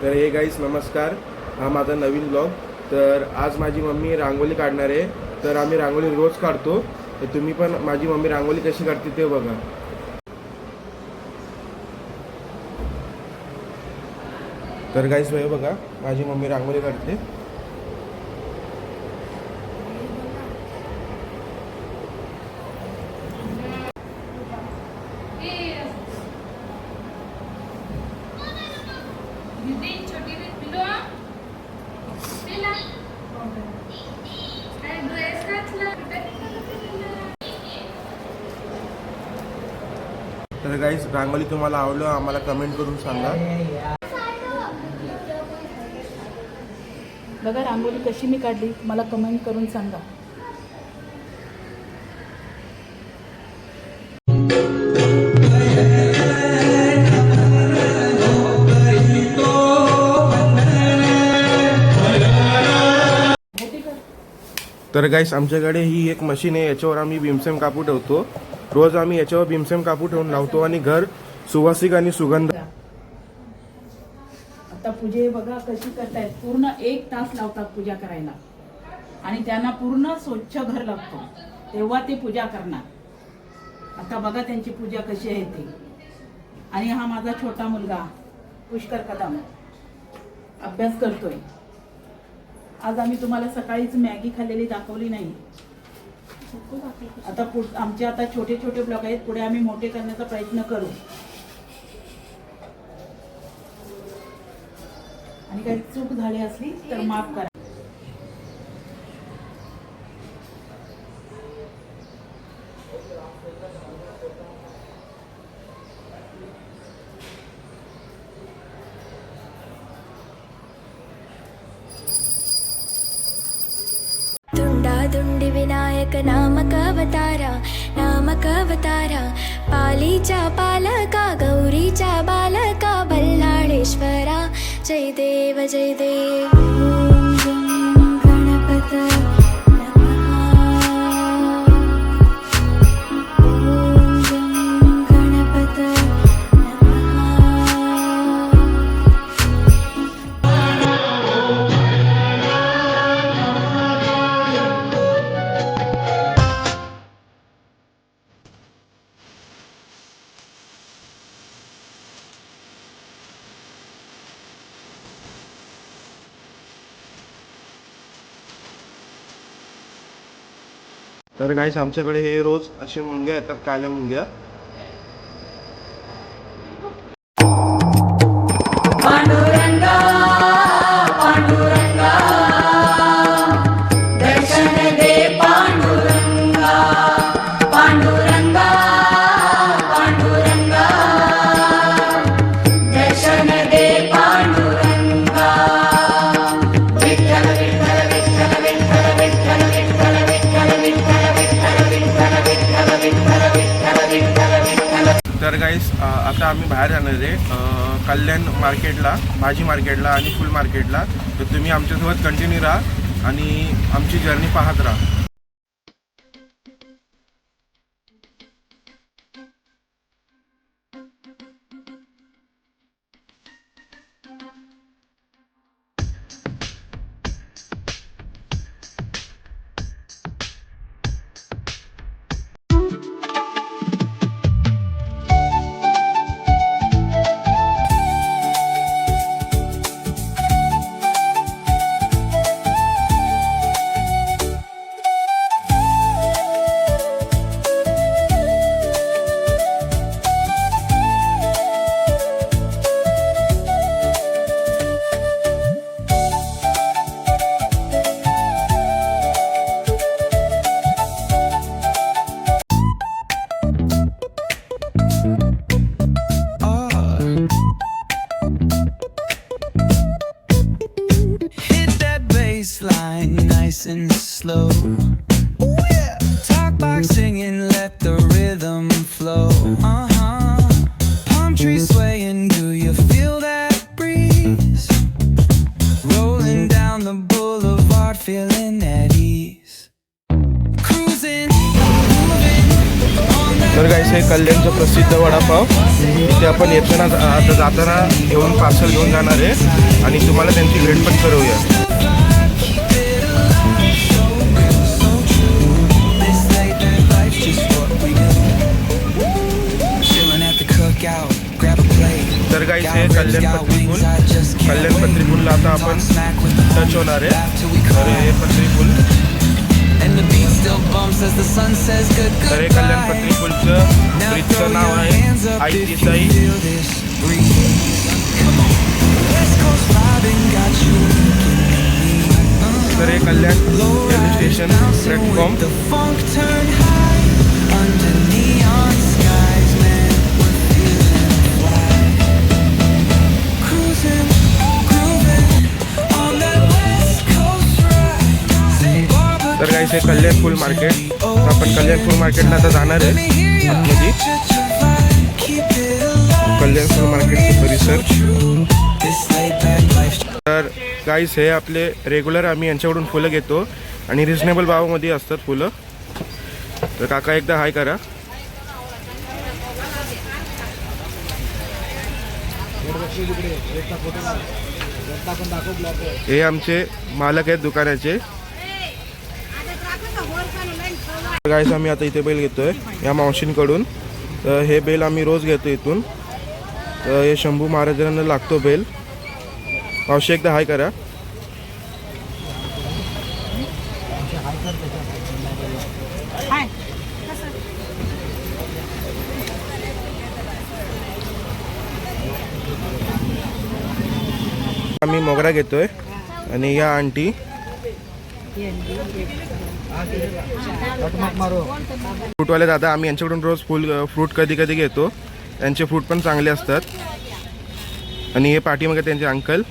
तर hey guys नमस्कार, हा माझा नवीन ब्लॉग. तर आज माझी मम्मी रांगोळी काढणार आहे. तर आम्ही रांगोळी रोज काढतो, तर तुम्ही पण माझी मम्मी रांगोळी कशी काढते ते बघा. तर गाईस हे बघा, माझी मम्मी रांगोळी काढते. तर गाईस रांगोळी तुम्हाला आवडलं आम्हाला कमेंट करून सांगा. बघा रांगोळी कशी मी काढली, मला कमेंट करून सांगा. तर गाईस आमच्याकडे ही एक मशीन आहे, याच्यावर आम्ही भीमसेन कापूर ठेवतो. रोज आम्ही याच्यावर भीमसेन कापूर ठेवून लावतो आणि घर सुवासिक आणि सुगंध. आता पूजे बघा कशी करतायत. पूर्ण 1 तास लावतात पूजा करायला आणि त्यांना पूर्ण स्वच्छ घर लागतो, तेव्हा ते पूजा करणार. आता बघा त्यांची पूजा कशी आहे ते. आणि हा माझा छोटा मुलगा पुष्कर कदम अभ्यास करतोय. आज आम्ही तुम्हाला सकाळीच मॅगी खाल्लेली दाखवली नाही. आता आमचे आता छोटे छोटे ब्लॉग आहेत, पुढे आम्ही मोठे करण्याचा प्रयत्न करू. आणि काही चूक झाली असली तर माफ करा. दुंडी विनायक नामक अवतारा पालीच्या पालका गौरीच्या बालका बल्लाळेश्वरा जय देव गणपत तर गाईस आमच्याकडे हे रोज असे मुंग्या येतात, काळ्या मुंग्या. तर गाईस आता आम्ही बाहेर जाणार आहे कल्याण मार्केटला, भाजी मार्केटला आणि फुल मार्केटला. तर तुम्ही आमच्यासोबत कंटिन्यू राहा आणि आमची जर्नी पाहत राहा. Nice and slow. Ooh, yeah. Talk box singing, let the rhythm flow. Palm trees swaying, do you feel that breeze? Rolling down the boulevard, feeling at ease. Cruising, moving on that तर गाईस हे कल्याणचं प्रसिद्ध वडापाव इथे आपण येताना आता जाताना घेऊन parcel घेऊन जाणार आहे आणि तुम्हाला त्यांची भेट पण करूया. तर गाईस हे कल्याण पत्री पूलला आता आपण टच होणार आहे. तर हे पत्री पूल, तर हे कल्याण पत्री पूलचं ब्रिजचं नाव आहे आई देसाई. तर हे कल्याण रेल्वे स्टेशन प्लॅटफॉर्म. तर गाईस हे कल्याण फुल मार्केट. तर आपण कल्याण फुल मार्केटला आता जाणार आहे आतमध्ये. कल्याण फुल मार्केटचे परिसर. तर गाईस हे आपले रेग्युलर आम्ही यांच्याकडून फुलं घेतो आणि रिजनेबल भावामध्ये असतात फुलं. तर काका एकदा हाय करा. हे आमचे मालक आहेत दुकानाचे. गाईस आम्ही आता इथे बेल घेतोय या मावशींकडून. तर हे बेल आम्ही रोज घेतो इथून. तर हे शंभू महाराजांना लागतो बेल. मावशी एकदा हाय करा. आम्ही मोगरा घेतोय आणि या आंटी फ्रूटवाले दादा, आम्ही यांच्याकडून रोज फ्रूट कधी कधी घेतो. त्यांचे फ्रूट पण चांगले असतात. आणि हे पाठीमागे त्यांचे अंकल.